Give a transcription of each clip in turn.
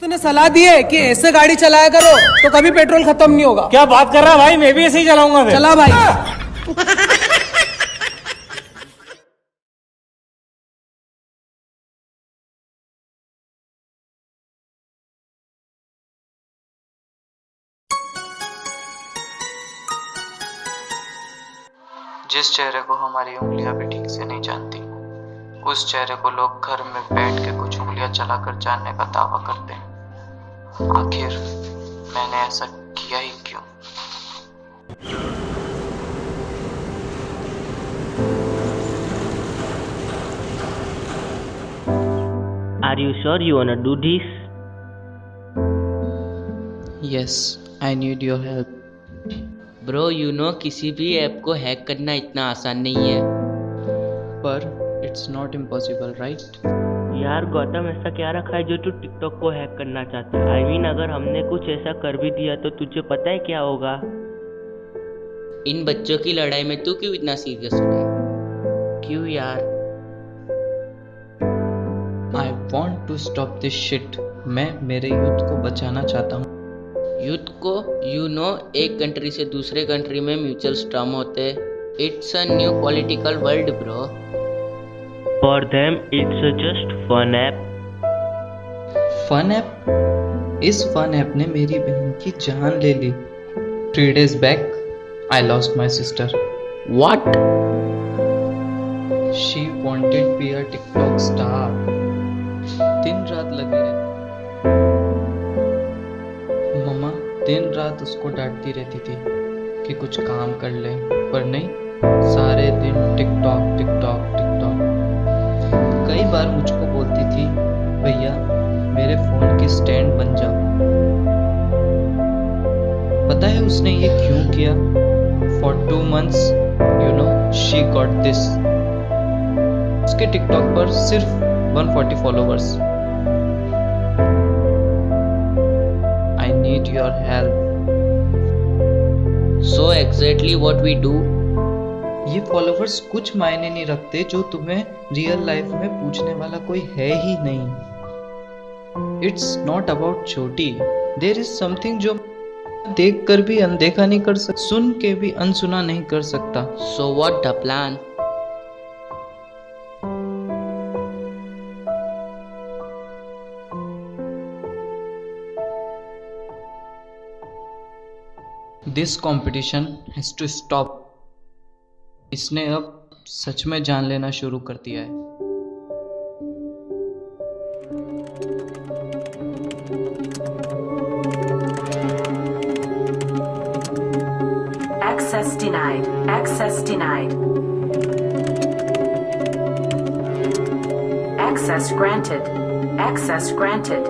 तूने सलाह दी है कि ऐसे गाड़ी चलाया करो तो कभी पेट्रोल खत्म नहीं होगा। क्या बात कर रहा है भाई, मैं भी ऐसे ही चलाऊंगा फिर। चला भाई। जिस चेहरे को हमारी उंगलियां भी ठीक से नहीं जानती, उस चेहरे को लोग घर में बैठ के कुछ उंगलियां चलाकर जानने का दावा करते हैं। आखिर मैंने ऐसा किया ही क्यों? Are you sure you wanna do this? Yes, I need your help. Bro you know किसी भी ऐप को हैक करना इतना आसान नहीं है। पर इट्स नॉट इम्पॉसिबल, राइट? यार गौतम, ऐसा क्या रखा है जो तू टिकटॉक को हैक करना चाहता है? I mean, अगर हमने कुछ ऐसा कर भी दिया तो तुझे पता है क्या होगा? इन बच्चों की लड़ाई में तू क्यों इतना सीरियस हो रहा है? क्यों यार? I want to stop this shit. मैं मेरे यूथ को बचाना चाहता हूँ। यूथ को? यू नो, एक कंट्री से दूसरे कंट्री में म्यूचुअल स्टॉर्म होते। It's a new political world bro. For them, it's just fun app. Fun app? इस फन ऐप ने मेरी बहन की जान ले ली। 3 days back, I lost my sister. What? She wanted to be a TikTok star. दिन रात लगी रहती। मम्मा दिन रात उसको डांटती रहती थी कि कुछ काम कर ले, पर नहीं, सारे दिन टिकटॉक टिकटॉक टिकटॉक। कई बार मुझको बोलती थी, भैया मेरे फोन की स्टैंड बन जाओ। पता है उसने ये क्यों किया? For 2 months, you know, she got this. उसके टिकटॉक पर सिर्फ 140 followers. I need your help. So exactly what we do? ये फॉलोवर्स कुछ मायने नहीं रखते जो तुम्हें रियल लाइफ में पूछने वाला कोई है ही नहीं। इट्स नॉट अबाउट छोटी। देयर इज समथिंग जो देख कर भी अनदेखा नहीं कर सकता, सुन के भी अनसुना नहीं कर सकता। So what the plan? This competition has to stop. इसने अब सच में जान लेना शुरू कर दिया है। Access denied. Access denied. Access granted. Access granted.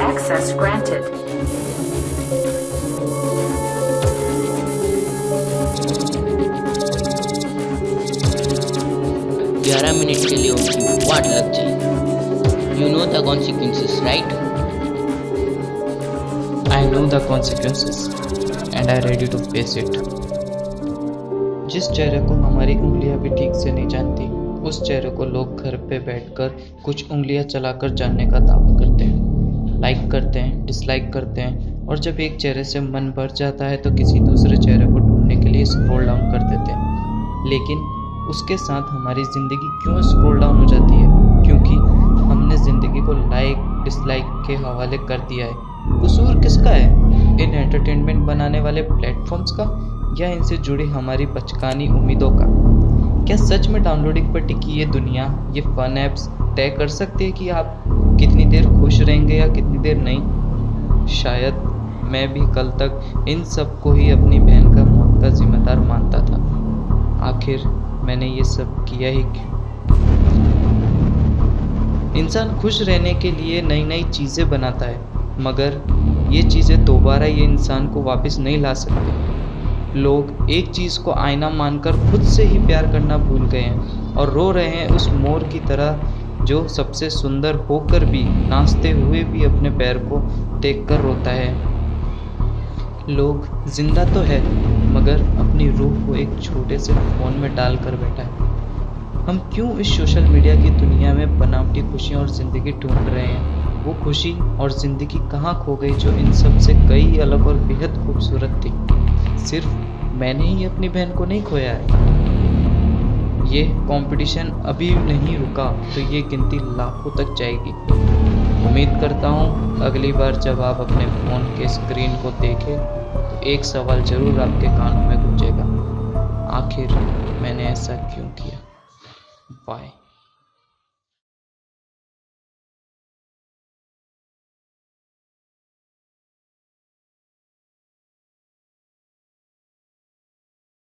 Access granted. 11 minute के लिए वाट लग जाएगी। You know the consequences, right? I know the consequences and I ready to face it. जिस चेहरे को हमारी उंगलियां भी ठीक से नहीं जानती, उस चेहरे को लोग घर पे बैठकर कुछ उंगलियां चलाकर जानने का दावा करते हैं। लाइक करते हैं, डिसलाइक करते हैं, और जब एक चेहरे से मन भर जाता है तो किसी दूसरे चेहरे को ढूंढने के लिए स्क्रॉल डाउन कर देते हैं। लेकिन उसके साथ हमारी ज़िंदगी क्यों स्क्रॉल डाउन हो जाती है? क्योंकि हमने ज़िंदगी को लाइक डिसलाइक के हवाले कर दिया है। कसूर किसका है? इन एंटरटेनमेंट बनाने वाले प्लेटफॉर्म्स का, या इनसे जुड़ी हमारी बचकानी उम्मीदों का? क्या सच में डाउनलोडिंग पर टिकी ये दुनिया, ये फन ऐप्स तय कर सकते हैं कि आप कितनी देर खुश रहेंगे या कितनी देर नहीं? शायद मैं भी कल तक इन सब को ही अपनी बहन का मौत का जिम्मेदार मानता था। आखिर मैंने ये सब किया ही क्यों? इंसान खुश रहने के लिए नई नई चीज़ें बनाता है, मगर ये चीज़ें दोबारा ये इंसान को वापस नहीं ला सकते। लोग एक चीज़ को आईना मानकर खुद से ही प्यार करना भूल गए हैं और रो रहे हैं उस मोर की तरह जो सबसे सुंदर होकर भी, नाचते हुए भी अपने पैर को देखकर रोता है। लोग जिंदा तो है, मगर अपनी रूह को एक छोटे से फ़ोन में डाल कर बैठा है। हम क्यों इस सोशल मीडिया की दुनिया में बनावटी खुशियाँ और ज़िंदगी ढूंढ रहे हैं? वो खुशी और ज़िंदगी कहाँ खो गई जो इन सब से कई अलग और बेहद खूबसूरत थी। सिर्फ मैंने ही अपनी बहन को नहीं खोया है। ये कंपटीशन अभी नहीं रुका तो ये गिनती लाखों तक जाएगी। उम्मीद करता हूँ अगली बार जब आप अपने फ़ोन के स्क्रीन को देखें तो एक सवाल ज़रूर आपके कानों में गूंजेगा, आखिर मैंने ऐसा क्यों किया। बाय।